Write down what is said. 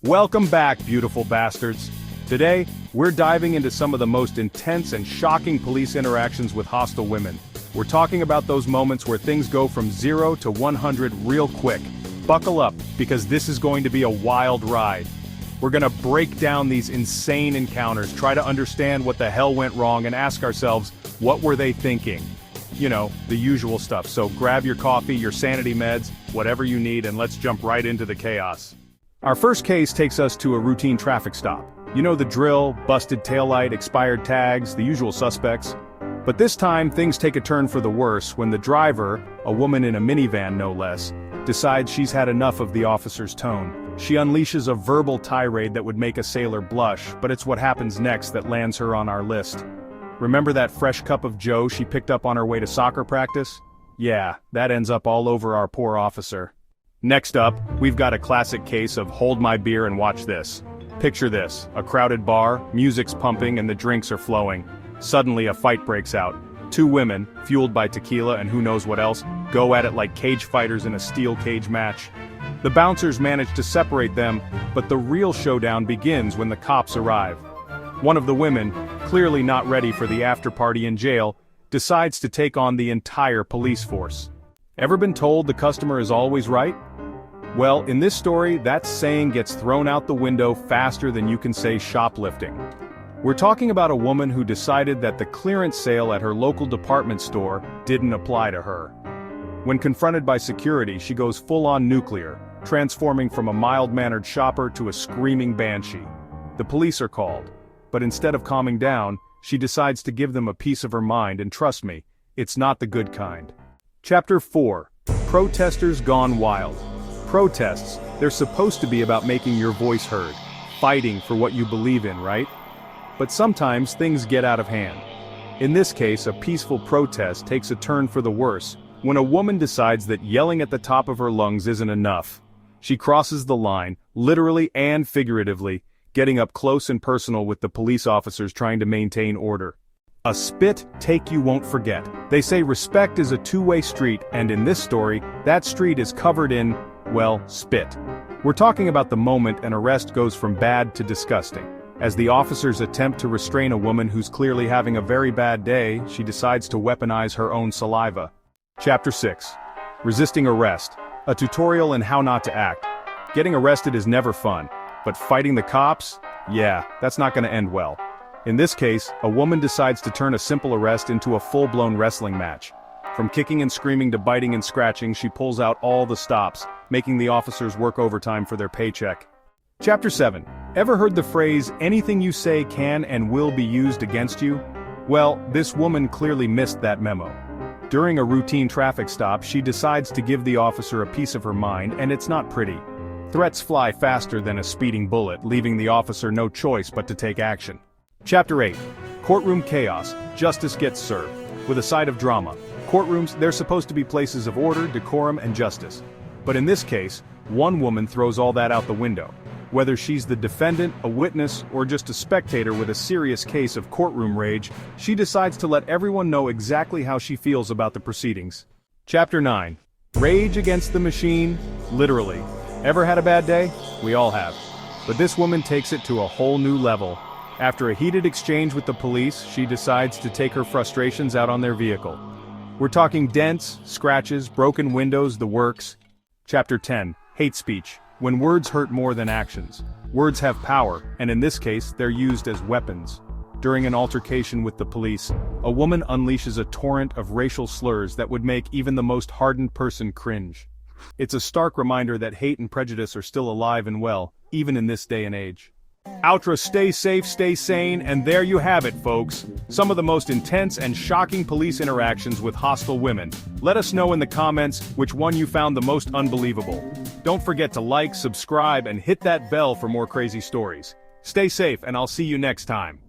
Welcome back, beautiful bastards. Today, we're diving into some of the most intense and shocking police interactions with hostile women. We're talking about those moments where things go from 0 to 100 real quick. Buckle up, because this is going to be a wild ride. We're gonna break down these insane encounters, try to understand what the hell went wrong, and ask ourselves, what were they thinking? You know, the usual stuff. So grab your coffee, your sanity meds, whatever you need, and let's jump right into the chaos. Our first case takes us to a routine traffic stop. You know the drill: busted taillight, expired tags, the usual suspects. But this time, things take a turn for the worse when the driver, a woman in a minivan no less, decides she's had enough of the officer's tone. She unleashes a verbal tirade that would make a sailor blush, but it's what happens next that lands her on our list. Remember that fresh cup of joe she picked up on her way to soccer practice? Yeah, that ends up all over our poor officer. Next up, we've got a classic case of hold my beer and watch this. Picture this: a crowded bar, music's pumping and the drinks are flowing. Suddenly a fight breaks out. Two women, fueled by tequila and who knows what else, go at it like cage fighters in a steel cage match. The bouncers manage to separate them, but the real showdown begins when the cops arrive. One of the women, clearly not ready for the after-party in jail, decides to take on the entire police force. Ever been told the customer is always right? Well, in this story, that saying gets thrown out the window faster than you can say shoplifting. We're talking about a woman who decided that the clearance sale at her local department store didn't apply to her. When confronted by security, she goes full-on nuclear, transforming from a mild-mannered shopper to a screaming banshee. The police are called, but instead of calming down, she decides to give them a piece of her mind, and trust me, it's not the good kind. Chapter 4. Protesters Gone Wild. Protests, they're supposed to be about making your voice heard, fighting for what you believe in, right? But sometimes things get out of hand. In this case, a peaceful protest takes a turn for the worse, when a woman decides that yelling at the top of her lungs isn't enough. She crosses the line, literally and figuratively, getting up close and personal with the police officers trying to maintain order. A spit take you won't forget. They say respect is a two-way street, and in this story, that street is covered in, well, spit. We're talking about the moment an arrest goes from bad to disgusting. As the officers attempt to restrain a woman who's clearly having a very bad day, she decides to weaponize her own saliva. Chapter 6. Resisting Arrest. A tutorial in how not to act. Getting arrested is never fun, but fighting the cops? Yeah, that's not gonna end well. In this case, a woman decides to turn a simple arrest into a full-blown wrestling match. From kicking and screaming to biting and scratching, she pulls out all the stops, making the officers work overtime for their paycheck. Chapter 7. Ever heard the phrase, anything you say can and will be used against you? Well, this woman clearly missed that memo. During a routine traffic stop, she decides to give the officer a piece of her mind, and it's not pretty. Threats fly faster than a speeding bullet, leaving the officer no choice but to take action. Chapter 8. Courtroom Chaos. Justice Gets Served. With a side of drama. Courtrooms, they're supposed to be places of order, decorum, and justice. But in this case, one woman throws all that out the window. Whether she's the defendant, a witness, or just a spectator with a serious case of courtroom rage, she decides to let everyone know exactly how she feels about the proceedings. Chapter 9. Rage Against the Machine, literally. Ever had a bad day? We all have. But this woman takes it to a whole new level. After a heated exchange with the police, she decides to take her frustrations out on their vehicle. We're talking dents, scratches, broken windows, the works. Chapter 10. Hate Speech. When words hurt more than actions. Words have power, and in this case, they're used as weapons. During an altercation with the police, a woman unleashes a torrent of racial slurs that would make even the most hardened person cringe. It's a stark reminder that hate and prejudice are still alive and well, even in this day and age. Outro, stay safe, stay sane, and there you have it, folks. Some of the most intense and shocking police interactions with hostile women. Let us know in the comments which one you found the most unbelievable. Don't forget to like, subscribe, and hit that bell for more crazy stories. Stay safe, and I'll see you next time.